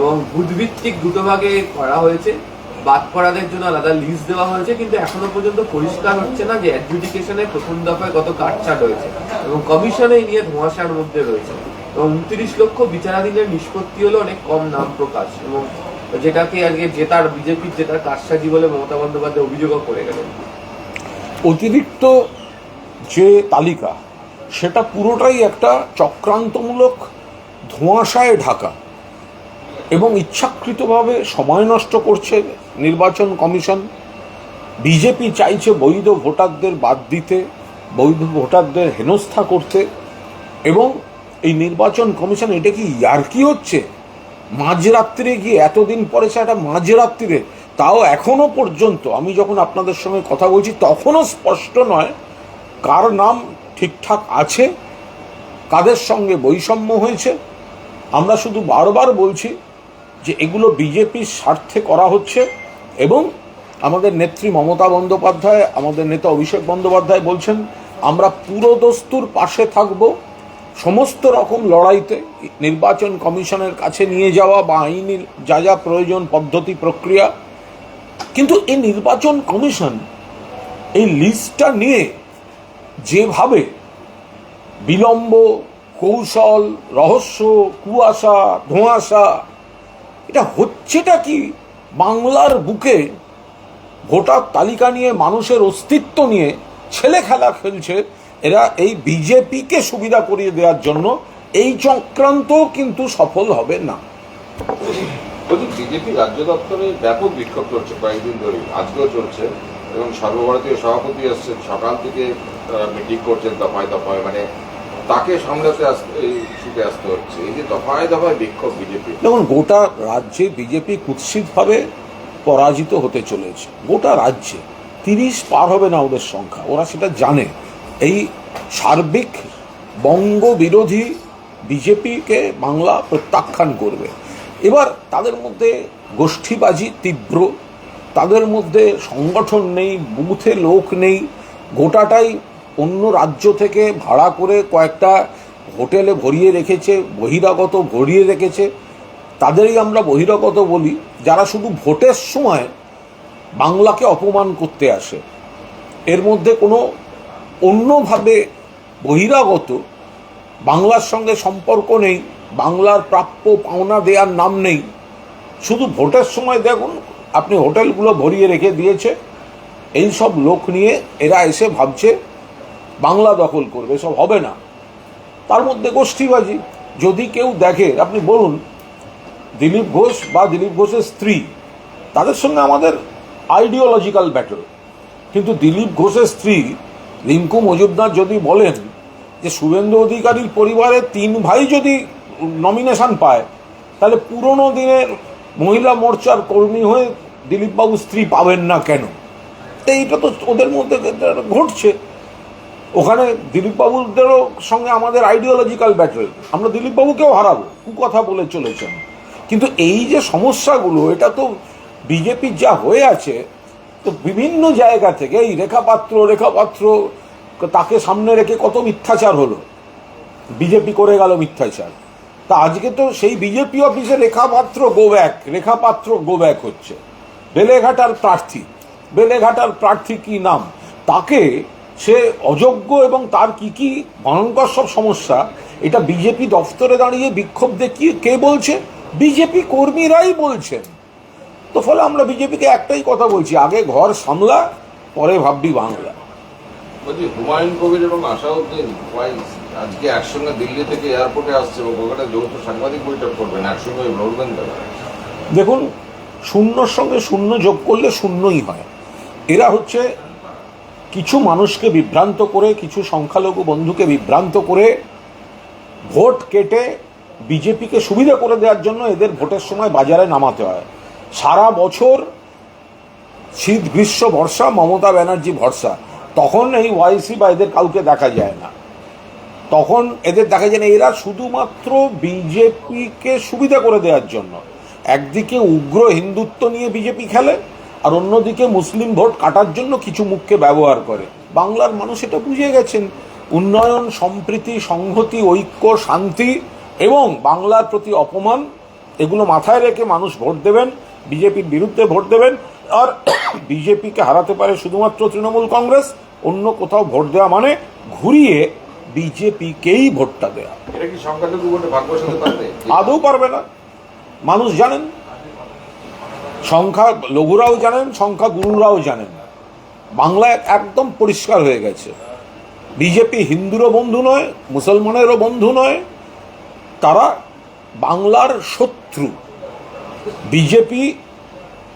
এবং বুথভিত্তিক দুটো ভাগে করা হয়েছে। বাদ করাদের জন্য আলাদা লিস্ট দেওয়া হয়েছে, কিন্তু এখনো পর্যন্ত পরিষ্কার হচ্ছে না যে অ্যাডজুডিকেশনে প্রথম দফায় কত কাটছাট হয়েছে এবং কমিশনে এই নিয়ে ধোঁয়াশার মধ্যে রয়েছে। এবং 29 লক্ষ বিচারাধীনের নিষ্পত্তি হলো অনেক কম নাম প্রকাশ, এবং যেটাকে আজকে জেতার বিজেপির জেতার কারসাজি বলে মমতা বন্দ্যোপাধ্যায় অভিযোগও করে গেলেন। অতিরিক্ত যে তালিকা সেটা পুরোটাই একটা চক্রান্তমূলক ধোঁয়াশায় ঢাকা এবং ইচ্ছাকৃতভাবে সময় নষ্ট করছে নির্বাচন কমিশন। বিজেপি চাইছে বৈধ ভোটারদের বাদ দিতে, বৈধ ভোটারদের হেনস্থা করতে, এবং এই নির্বাচন কমিশন এটা কি ইয়ার্কি হচ্ছে? মাঝরাত্রিরে গিয়ে এতদিন পরে সেটা মাঝরাত্রিরে, তাও এখনো পর্যন্ত আমি যখন আপনাদের সঙ্গে কথা বলছি তখনও স্পষ্ট নয় কার নাম ঠিকঠাক আছে, কাদের সঙ্গে বৈষম্য হয়েছে। আমরা শুধু বারবার বলছি যে এগুলো বিজেপির স্বার্থে করা হচ্ছে, এবং আমাদের নেত্রী মমতা বন্দ্যোপাধ্যায়, আমাদের নেতা অভিষেক বন্দ্যোপাধ্যায় বলছেন আমরা পুরোদস্তুর পাশে থাকব সমস্ত রকম লড়াইতে, নির্বাচন কমিশনের কাছে নিয়ে যাওয়া বা আইনি যা যা প্রয়োজন পদ্ধতি প্রক্রিয়া। কিন্তু এই নির্বাচন কমিশন এই লিস্টটা নিয়ে যেভাবে বিলম্ব, কৌশল, রহস্য, কুয়াশা, ধোঁয়াশা, এটা হচ্ছেটা কি? বাংলার বুকে ভোটার তালিকা নিয়ে, মানুষের অস্তিত্ব নিয়ে ছেলে খেলা খেলছে এরা এই বিজেপিকে সুবিধা করিয়ে দেওয়ার জন্য। এই চক্রান্ত কিন্তু সফল হবে না। বিজেপি রাজ্য দপ্তরে ব্যাপক বিক্ষোভ চলছে কয়েকদিন ধরে, আজকেও চলছে, এবং সর্বভারতীয় সভাপতি আসছেন, সকাল থেকে মিটিং করছেন দফায় দফায়, মানে তাকে সামলাতে ছুটে আসতে হচ্ছে। এই যে দফায় দফায় বিক্ষোভ বিজেপি, দেখুন গোটা রাজ্যে বিজেপি কুৎসিতভাবে পরাজিত হতে চলেছে। গোটা রাজ্যে 30 পার হবে না ওদের সংখ্যা, ওরা সেটা জানে। এই সার্বিক বঙ্গ বিরোধী বিজেপিকে বাংলা প্রত্যাখ্যান করবে। এবার তাদের মধ্যে গোষ্ঠীবাজি তীব্র, তাদের মধ্যে সংগঠন নেই, বুথে লোক নেই, গোটাটাই অন্য রাজ্য থেকে ভাড়া করে কয়েকটা হোটেলে ভরিয়ে রেখেছে, বহিরাগত ভরিয়ে রেখেছে। তাদেরই আমরা বহিরাগত বলি, যারা শুধু ভোটের সময় বাংলাকে অপমান করতে আসে। এর মধ্যে কোনো অন্যভাবে বহিরাগত বাংলার সঙ্গে সম্পর্ক নেই, বাংলার প্রাপ্য পাওনা দেওয়ার নাম নেই। শুধু ভোটের সময় দেখুন আপনি হোটেলগুলো ভরিয়ে রেখে দিয়েছে। এই সব লোক নিয়ে এরা এসে ভাবছে বাংলা দখল করবে, সব হবে না। তার মধ্যে গোষ্ঠীবাজি। যদি কেউ দেখে, আপনি বলুন দিলীপ ঘোষ বা দিলীপ ঘোষের স্ত্রী, তাদের সঙ্গে আমাদের আইডিওলজিক্যাল ব্যাটল, কিন্তু দিলীপ ঘোষের স্ত্রী রিঙ্কু মজুমদার যদি বলেন যে শুভেন্দু অধিকারীর পরিবারের 3 ভাই যদি নমিনেশন পায়, তাহলে পুরনো দিনের মহিলা মোর্চার কর্মী হয়ে দিলীপবাবুর স্ত্রী পাবেন না কেন? তো এইটা তো ওদের মধ্যে ঘটছে। ওখানে দিলীপবাবুদেরও সঙ্গে আমাদের আইডিওলজিক্যাল ব্যাটল, আমরা দিলীপবাবুকেও হারাবো, কুকথা বলে চলেছেন। কিন্তু এই যে সমস্যাগুলো, এটা তো বিজেপির যা হয়ে আছে, তো বিভিন্ন জায়গা থেকে এই রেখাপাত্র তাকে সামনে রেখে কত মিথ্যাচার হলো, বিজেপি করে গেল মিথ্যাচার। তা আজকে তো সেই বিজেপি অফিসে রেখাপাত্র গো ব্যাক হচ্ছে। বেলেঘাটার প্রার্থী কি নাম, তাকে সে অযোগ্য এবং তার কি কি ভয়ঙ্কর সব সমস্যা, এটা বিজেপি দফতরে দাঁড়িয়ে বিক্ষোভ দেখিয়ে কে বলছে? বিজেপি কর্মীরাই বলছেন। তো ফলে আমরা বিজেপিকে একটাই কথা বলছি, আগে ঘর সামলা, পরে ভাববি বাংলা। বলছি হুমায়ুন কবির এবং আসাউদ্দিন আজকে একসঙ্গে দিল্লি থেকে এয়ারপোর্টে আসছে এবং ওখানে যৌথ সাংবাদিক বৈঠক করবেন, একসঙ্গে লড়বেন তারা। দেখুন, শূন্যর সঙ্গে শূন্য যোগ করলে শূন্যই হয়। এরা হচ্ছে কিছু মানুষকে বিভ্রান্ত করে, কিছু সংখ্যালঘু বন্ধুকে বিভ্রান্ত করে ভোট কেটে বিজেপিকে সুবিধা করে দেওয়ার জন্য এদের ভোটের সময় বাজারে নামাতে হয়। সারা বছর শীত, গ্রীষ্ম, বর্ষা মমতা ব্যানার্জি ভরসা, তখন এই ওয়াইসি বা এদের কাউকে দেখা যায় না। তখন এদের দেখা যায় না, এরা শুধুমাত্র বিজেপিকে সুবিধা করে দেওয়ার জন্য একদিকে উগ্র হিন্দুত্ব নিয়ে বিজেপি খেলে, আর অন্যদিকে মুসলিম ভোট কাটার জন্য কিছু মুখকে ব্যবহার করে। বাংলার মানুষ এটা বুঝে গেছেন। উন্নয়ন, সম্প্রীতি, সংহতি, ঐক্য, শান্তি এবং বাংলার প্রতি অপমান, এগুলো মাথায় রেখে মানুষ ভোট দেবেন, বিজেপির বিরুদ্ধে ভোট দেবেন। আর বিজেপিকে হারাতে পারে শুধুমাত্র তৃণমূল কংগ্রেস, অন্য কোথাও ভোট দেওয়া মানে ঘুরিয়ে বিজেপিকেই ভোটটা দেয়া। এটা কি সংখ্যালঘু ভোটে ভাগ বসাতে পারবে? আদৌ পারবে না। মানুষ জানেন, সংখ্যা লঘুরাও জানেন, সংখ্যা গুরুরাও জানেন, বাংলায় একদম পরিষ্কার হয়ে গেছে। বিজেপি হিন্দুরও বন্ধু নয়, মুসলমানেরও বন্ধু নয়, তারা বাংলার শত্রু। বিজেপি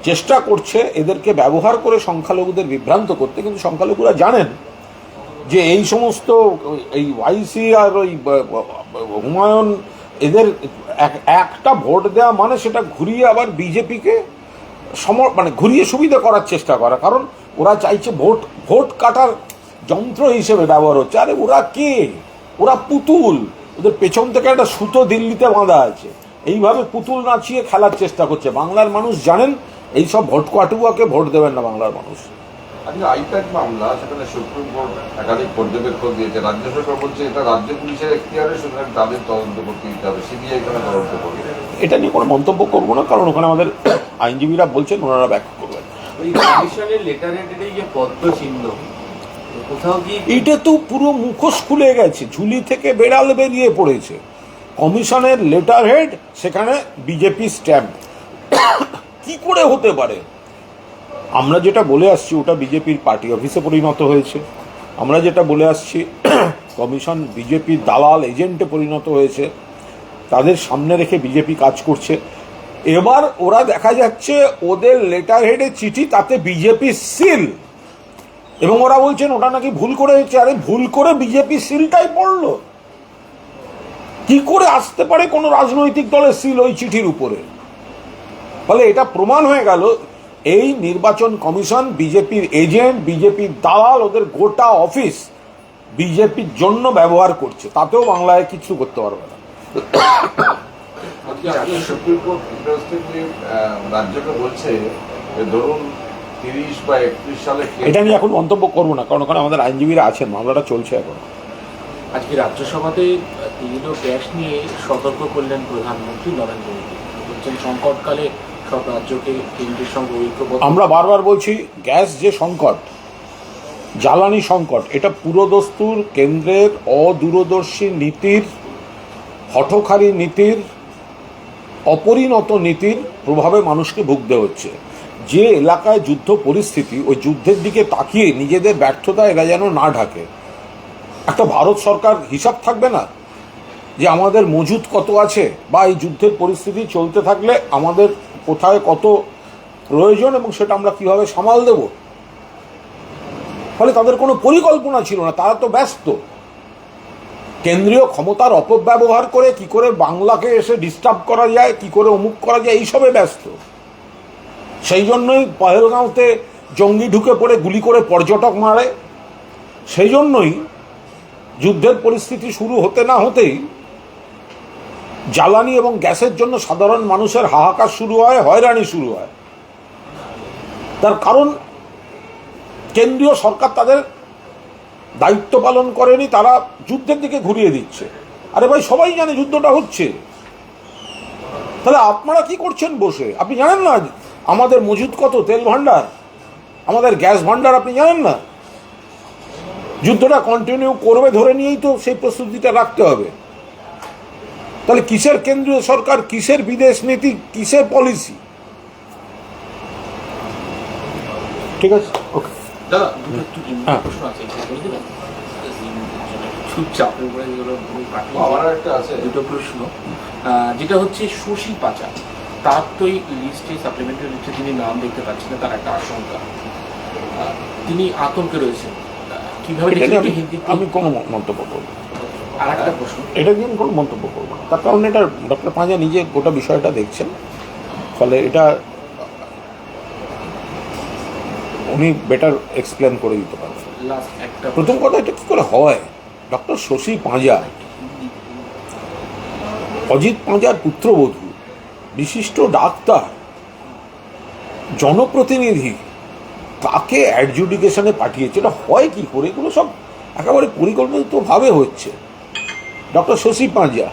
চেষ্টা করছে এদেরকে ব্যবহার করে সংখ্যালঘুদের বিভ্রান্ত করতে, কিন্তু সংখ্যালঘুরা জানেন যে এই সমস্ত এই ওয়াইসি আর ওই হুমায়ুন এদের একটা ভোট দেওয়া মানে সেটা ঘুরিয়ে আবার বিজেপিকে মানে ঘুরিয়ে সুবিধা করার চেষ্টা করা। কারণ ওরা চাইছে ভোট কাটার যন্ত্র হিসেবে ব্যবহার হচ্ছে। আরে ওরা কে? ওরা পুতুল, ওদের পেছন থেকে একটা সুতো দিল্লিতে বাঁধা আছে, এইভাবে পুতুল নাচিয়ে খেলার চেষ্টা করছে। বাংলার মানুষ জানেন এইসব ভোট কাটুয়াকে ভোট দেবেন না বাংলার মানুষ। আজকে আইপ্যাক মামলা, সেখানে সুপ্রিম কোর্ট একাধিক পর্যবেক্ষণ দিয়েছে। রাজ্য সরকার বলছে এটা রাজ্য পুলিশের এখতিয়ারে, সুতরাং তাদের তদন্ত করতে দিতে হবে, সিবিআই এখানে তদন্ত করবে। এটা নিয়ে কোনো মন্তব্য করবো না, কারণ ওখানে আমাদের আইনজীবীরা বলছেন, ওনারা ব্যাখ্যা করবেন। ওই কমিশনের লেটার হেডের যে পদ্ম চিহ্ন, কোথাও কি এটা তো পুরো মুখোশ খুলে গেছে, ঝুলি থেকে বেড়াল বেরিয়ে পড়েছে। কমিশনের লেটার হেড, সেখানে বিজেপি স্ট্যাম্প, কি করে হতে পারে? আমরা যেটা বলে আসছি ওটা বিজেপির পার্টি অফিসে পরিণত হয়েছে। আমরা যেটা বলে আসছি কমিশন বিজেপির দালাল এজেন্টে পরিণত হয়েছে। তাদের সামনে রেখে বিজেপি কাজ করছে। এবার ওরা দেখা যাচ্ছে ওদের লেটার হেডে চিঠি, তাতে বিজেপি সিল, এবং ওরা বলছেন ওটা নাকি ভুল করে হয়েছে। আরে ভুল করে বিজেপি সিলটাই পড়লো? কি করে আসতে পারে কোনো রাজনৈতিক দলের সিল ওই চিঠির উপরে? ফলে এটা প্রমাণ হয়ে গেল এই নির্বাচন কমিশন বিজেপির এজেন্ট, বিজেপির দালাল, ওদের গোটা অফিস বিজেপির জন্য ব্যবহার করছে। তাতেও বাংলায় কিছু করতে পারবে না। আজকে সুপ্রিম কোর্ট ইন্টারেস্টিংলি রাজ্যকে বলছে যে ধরুন 30 বা 31 সালে এটা নিয়ে এখন মন্তব্য করবো না, কারণ ওখানে আমাদের আইনজীবীরা আছেন, মামলাটা চলছে এখন। আজকে রাজ্যসভাতে ইউনো গ্যাস নিয়ে সতর্ক করলেন প্রধানমন্ত্রী নরেন্দ্র মোদী। বলছেন সংকটকালে সব রাজ্যকে কেন্দ্রের সঙ্গে ঐক্যবদ্ধ। আমরা বারবার বলছি, গ্যাস যে সংকট, জ্বালানি সংকট, এটা পুরোদস্তুর কেন্দ্রের অদূরদর্শী নীতির, হঠকারী নীতির, অপরিণত নীতির প্রভাবে মানুষকে ভুগতে হচ্ছে। যে এলাকায় যুদ্ধ পরিস্থিতি, ওই যুদ্ধের দিকে তাকিয়ে নিজেদের ব্যর্থতা এরা যেন না ঢাকে। একটা ভারত সরকার হিসাব থাকবে না যে আমাদের মজুদ কত আছে, বা এই যুদ্ধের পরিস্থিতি চলতে থাকলে আমাদের কোথায় কত প্রয়োজন এবং সেটা আমরা কিভাবে সামাল দেব? ফলে তাদের কোনো পরিকল্পনা ছিল না, তারা তো ব্যস্ত। কেন্দ্রীয় ক্ষমতার অপব্যবহার করে কি করে বাংলাকে এসে ডিস্টার্ব করা যায়, কি করে অমুক করা যায়, এইসবে ব্যস্ত। সেই জন্যই পহেলগাঁওতে জঙ্গি ঢুকে পড়ে গুলি করে পর্যটক মারে। সেই জন্যই যুদ্ধের পরিস্থিতি শুরু হতে না হতেই জ্বালানি এবং গ্যাসের জন্য সাধারণ মানুষের হাহাকার শুরু হয়, হয়রানি শুরু হয়। তার কারণ কেন্দ্রীয় সরকার তাদের দায়িত্ব পালন করেনি, তারা যুদ্ধের দিকে ঘুরিয়ে দিচ্ছে। আরে ভাই, সবাই জানে যুদ্ধটা হচ্ছে, তাহলে আপনারা কি করছেন বসে? আপনি জানেন না আমাদের মজুদ কত তেল ভান্ডার, আমাদের গ্যাস ভান্ডার আপনি জানেন না? যুদ্ধটা কন্টিনিউ করবে ধরে নিয়েই তো সেই প্রস্তুতিটা রাখতে হবে। তাহলে কিসের কেন্দ্রীয় সরকার, কিসের বিদেশ নীতি, কিসের পলিসি? ঠিক আছে, ওকে। দাদা প্রশ্ন আছে, চাপের উপরে আমার একটা আছে দুটো প্রশ্ন। যেটা হচ্ছে শশী পাচার, তার তো এই লিস্টে, সাপ্লিমেন্টারি লিস্টে তিনি নাম দেখতে পাচ্ছেন না, তার একটা আশঙ্কা, তিনি আতঙ্কে রয়েছেন। কিভাবে আমি কোনো মন্তব্য করবো? আর একটা প্রশ্ন, এটা নিয়ে আমি কোনো মন্তব্য করবো না, তার কারণ এটা ডক্টর পাঁজা নিজে গোটা বিষয়টা দেখছেন, ফলে এটা উনি বেটার এক্সপ্লেন করে দিতে পারবেন। প্রথম কথা, এটা কি করে হয়? ডক্টর শশী পাঁজা অজিত পাঁজার পুত্রবধূ, বিশিষ্ট ডাক্তার, জনপ্রতিনিধি, তাকে অ্যাডজুডিকেশনে পাঠিয়েছে। এটা হয় কি করে? এগুলো সব একেবারে পরিকল্পিতভাবে হচ্ছে। Doctor Shashi Panja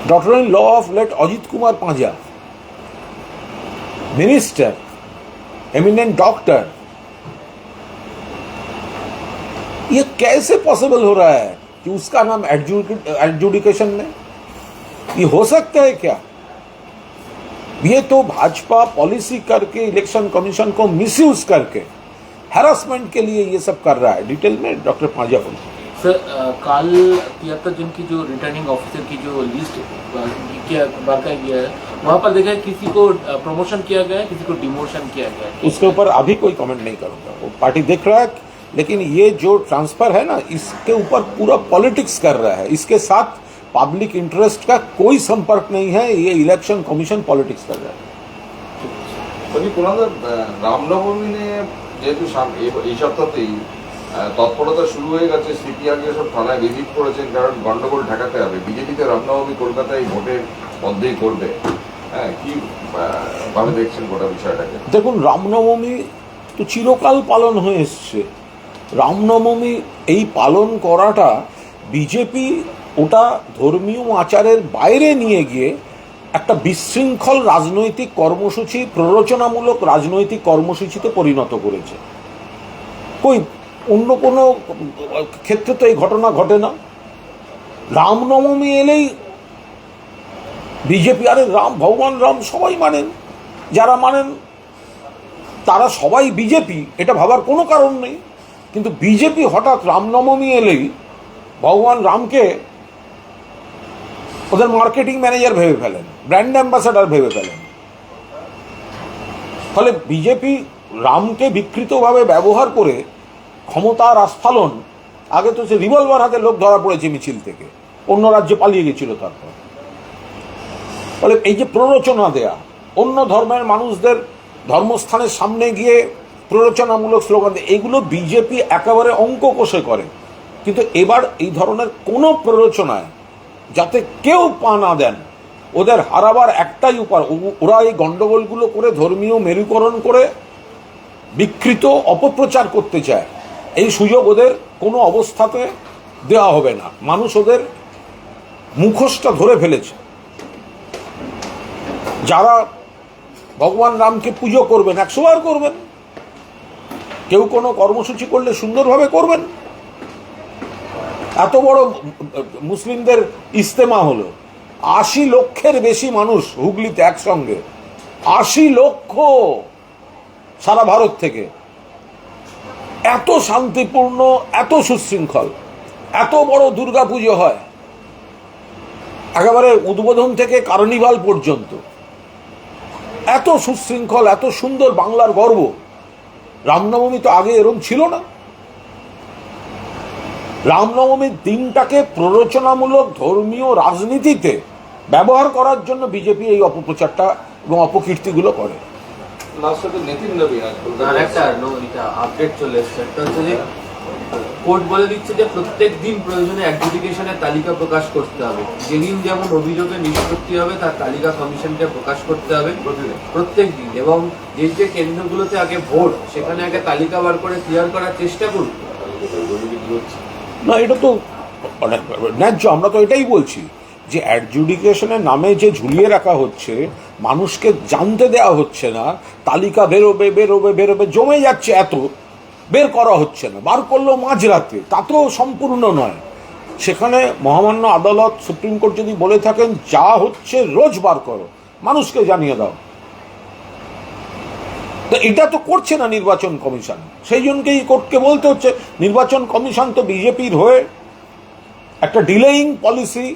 daughter-in-law of late Ajit Kumar Panja, minister, eminent doctor. ये कैसे पॉसिबल हो रहा है कि उसका नाम एडजुडिकेशन में? ये हो सकता है क्या? ये तो भाजपा पॉलिसी करके इलेक्शन कमीशन को मिसयूज करके हैरासमेंट के लिए ये सब कर रहा है। डिटेल में डॉक्टर पांजा बोलते हैं। सर कल 73 जन की जो रिटर्निंग ऑफिसर की जो लिस्ट किया बरका गया है, वहाँ पर देखा है किसी को प्रमोशन किया गया है, किसी को डिमोशन किया गया है। उसके ऊपर अभी कोई कमेंट नहीं करूंगा, वो पार्टी देख रहा है। लेकिन ये जो ट्रांसफर है ना, इसके ऊपर पूरा पॉलिटिक्स कर रहा है, इसके साथ पब्लिक इंटरेस्ट का कोई संपर्क नहीं है। ये इलेक्शन कमीशन पॉलिटिक्स कर रहा है। বলছি কোনাদের রামনবমী নিয়ে যেহেতু এই সপ্তাহতেই তৎপরতা শুরু হয়ে গেছে, সিপিআরকে সব থানায় ভিজিট করেছেন, কারণ গন্ডগোল ঠেকাতে হবে। বিজেপিতে রামনবমী কলকাতায় ভোটের মধ্যেই করবে, হ্যাঁ, কি ভাবে দেখছেন গোটা বিষয়টাকে? দেখুন, রামনবমী তো চিরকাল পালন হয়ে এসছে। রামনবমী এই পালন করাটা বিজেপি ওটা ধর্মীয় আচারের বাইরে নিয়ে গিয়ে একটা বিশৃঙ্খল রাজনৈতিক কর্মসূচি, প্ররোচনামূলক রাজনৈতিক কর্মসূচিতে পরিণত করেছে। কই অন্য কোনো ক্ষেত্রে তো এই ঘটনা ঘটে না। রামনবমী এলেই বিজেপি, আরে রাম, ভগবান রাম সবাই মানেন, যারা মানেন তারা সবাই বিজেপি, এটা ভাবার কোনো কারণ নেই। কিন্তু বিজেপি হঠাৎ রামনবমী এলেই ভগবান রামকে ওদের মার্কেটিং ম্যানেজার ভেবে ফেলেন, ব্র্যান্ড অ্যাম্বাসাডার ভেবে ফেলেন। ফলে বিজেপি রামকে বিকৃতভাবে ব্যবহার করে ক্ষমতার আস্ফালন। আগে তো সে রিভলভার হাতে লোক ধরা পড়েছে মিছিল থেকে, অন্য রাজ্যে পালিয়ে গেছিল তারপর। ফলে এই যে প্ররোচনা দেয়া, অন্য ধর্মের মানুষদের ধর্মস্থানের সামনে গিয়ে প্ররোচনামূলক স্লোগান দেয়, এগুলো বিজেপি একেবারে অঙ্ক কষে করে। কিন্তু এবার এই ধরনের কোনো প্ররোচনায় যাতে কেউ পা না দেন, ওদের হারাবার একটাই উপায়। ওরা এই গন্ডগোলগুলো করে ধর্মীয় মেরুকরণ করে বিকৃত অপপ্রচার করতে চায়। এই সুযোগ ওদের কোনো অবস্থাতে দেওয়া হবে না। মানুষ ওদের মুখোশটা ধরে ফেলেছে। যারা ভগবান রামকে পুজো করবেন, 100 বার করবেন। কেউ কোনো কর্মসূচি করলে সুন্দরভাবে করবেন। এত বড় মুসলিমদের ইজতেমা হলো, 80 লক্ষের বেশি মানুষ হুগলিতে একসঙ্গে, 80 লক্ষ সারা ভারত থেকে। এত শান্তিপূর্ণ, এত সুশৃঙ্খল, এত বড় দুর্গা পুজো হয়, একেবারে উদ্বোধন থেকে কার্নিভাল পর্যন্ত। এত সুশৃঙ্খল, এত সুন্দর, বাংলার গর্ব। রামনবমী তো আগে এরকম ছিল না। রামনবমীর দিনটাকে প্ররোচনামূলক ধর্মীয় রাজনীতিতে ব্যবহার করার জন্য বিজেপি এই অপপ্রচারটা এবং অপকীর্তিগুলো করে। আপডেট চলে এসছে, একটা হচ্ছে যে কোর্ট বলে দিচ্ছে যে প্রত্যেক দিন প্রয়োজনে অ্যাডজুডিকেশনের তালিকা প্রকাশ করতে হবে। যেদিন যেমন অভিযোগের নিষ্পত্তি হবে তার তালিকা কমিশনকে প্রকাশ করতে হবে প্রত্যেক দিন। এবং যে যে কেন্দ্রগুলোতে আগে ভোট, সেখানে আগে তালিকা বার করে ক্লিয়ার করার চেষ্টা করুন। না, এটা তো অনেক ন্যায্য। আমরা তো এটাই বলছি যে অ্যাডজুডিকেশনের নামে যে ঝুলিয়ে রাখা হচ্ছে, মানুষকে জানতে দেওয়া হচ্ছে না, তালিকা বেরোবে বেরোবে বেরোবে, জমে যাচ্ছে, এত বের করা হচ্ছে না। বার করলেও মাঝরাতে, তাতেও সম্পূর্ণ নয়। সেখানে মহামান্য আদালত, সুপ্রিম কোর্ট যদি বলে থাকেন যা হচ্ছে রোজ বার করো, মানুষকে জানিয়ে দাও, তো এটা তো করছে না নির্বাচন কমিশন। সেই জন্যই কোর্টকে বলতে হচ্ছে নির্বাচন কমিশন তো বিজেপির হয়ে একটা ডিলেইং পলিসি,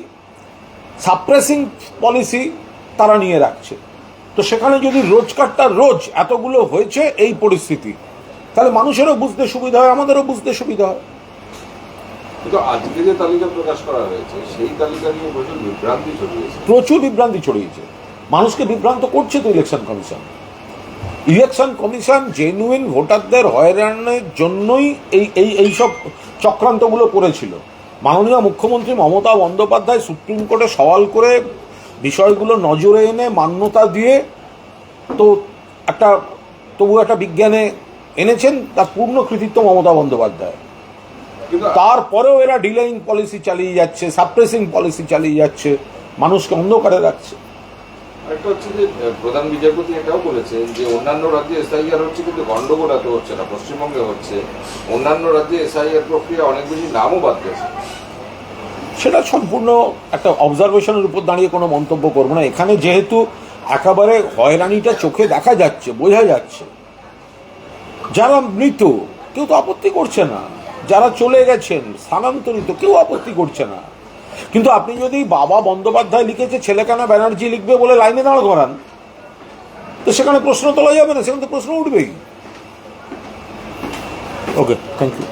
সাপ্রেসিং পলিসি তারা নিয়ে রাখছে। তো সেখানে যদি রোজকারটা রোজ এতগুলো হয়েছে এই পরিস্থিতি, তাহলে মানুষেরও বুঝতে সুবিধা হয়, আমাদেরও বুঝতে সুবিধা হয়। কিন্তু আজকে যে তালিকা প্রকাশ করা হয়েছে, সেই তালিকা নিয়ে প্রচুর বিভ্রান্তি ছড়িয়েছে। প্রচুর বিভ্রান্তি ছড়িয়েছে, মানুষকে বিভ্রান্ত করছে তো election commission. Election commission genuine ভোটারদের হয়রানির জন্যই এইসব চক্রান্তগুলো করেছিল। মাননীয় মুখ্যমন্ত্রী মমতা বন্দ্যোপাধ্যায় সুপ্রিম কোর্টে সওয়াল করে বিষয়গুলো নজরে এনে মান্যতা দিয়ে তো তবু একটা বিজ্ঞানে এনেছেন, তার পূর্ণ কৃতিত্ব মমতা বন্দ্যোপাধ্যায়। তারপরেও এরা ডিলেইং পলিসি চালিয়ে যাচ্ছে, সাপ্রেসিং পলিসি চালিয়ে যাচ্ছে। মানুষকে অন্ধকারে রাখছে। আরেকটা হচ্ছে যে প্রধান বিচারপতি এটাও বলেছেন যে অন্যান্য রাজ্যে এসআইআর হচ্ছে কিন্তু গন্ডগোল এত হচ্ছে না, পশ্চিমবঙ্গে হচ্ছে। অন্যান্য রাজ্যে এসআইআর প্রক্রিয়া অনেক বেশি নামও বাদ গেছে। সেটা সম্পূর্ণ একটা অবজারভেশনের উপর দাঁড়িয়ে কোনো মন্তব্য করবো না। এখানে যেহেতু একেবারে হয়রানিটা চোখে দেখা যাচ্ছে, বোঝা যাচ্ছে, যারা মৃত কেউ তো আপত্তি করছে না, যারা চলে গেছেন স্থানান্তরিত কেউ আপত্তি করছে না। কিন্তু আপনি যদি বাবা বন্দ্যোপাধ্যায় লিখেছে ছেলেখানা ব্যানার্জি লিখবে বলে লাইনে দাঁড় করান, তো সেখানে প্রশ্ন তোলা যাবে না, সেখানে তো প্রশ্ন উঠবেই। ওকে, থ্যাংক ইউ।